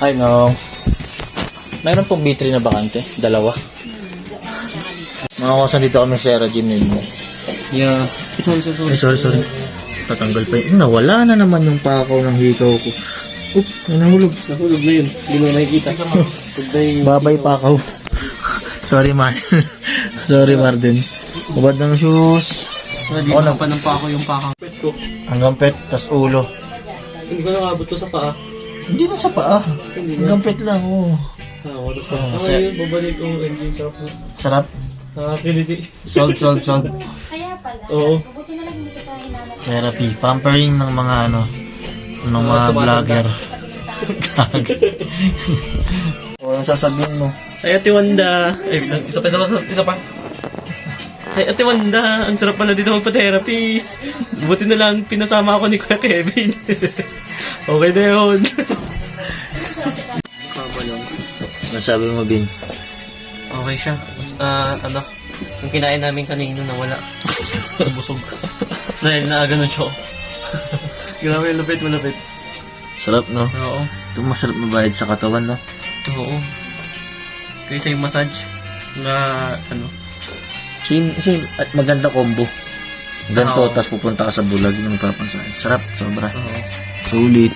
Ay, no. Mayroon pong B3 na bakante. Dalawa. Mga kawasan dito kami sa Sarah Jim yun. Yeah. Sorry. Tatanggal pa yun. Nawala na naman yung pakaw ng hikaw ko. Oop, may nahulog. Nahulog na yun. Hindi mo nakikita. Babay pakaw. Sorry, Mar. Sorry, Marden. Ubad ng shoes. Hindi ko napanampa ako yung pakang pet ko. Hanggang pet, tas ulo. Hindi ko nakabot to sa paa. Hindi na sa paa. Hanggang pet lang, oo. Wala pa. Ngayon, babalik yung engine shop mo. Sarap. Nakakiliti. Sold. Kaya pala. Oo. Mabuti na lang hindi ka hinanap. Therapy. Pampering ng mga ng mga vlogger. Gag. O, ang sasabihin mo. Ay, Ate Wanda. Ay, isa pa. Ay, Ate Wanda. Ang sarap pala dito magpa-therapy. Buti na lang pinasama ako ni Kuya Kevin. Okay na yun. Kabalong. Ano sabi mo, Bin? Okay siya. Yung kinain namin kanino nawala. Busog. Dahil naaganon siya. Grabe, malapit. Sarap, no? Oo. Ito masarap mabayad sa katawan, no? Oo. Kaysa yung massage na Same. At maganda combo. Ganito, Oo. tas pupunta ka sa bulag ng papansahin. Sarap, sobra. Oo. Sulit.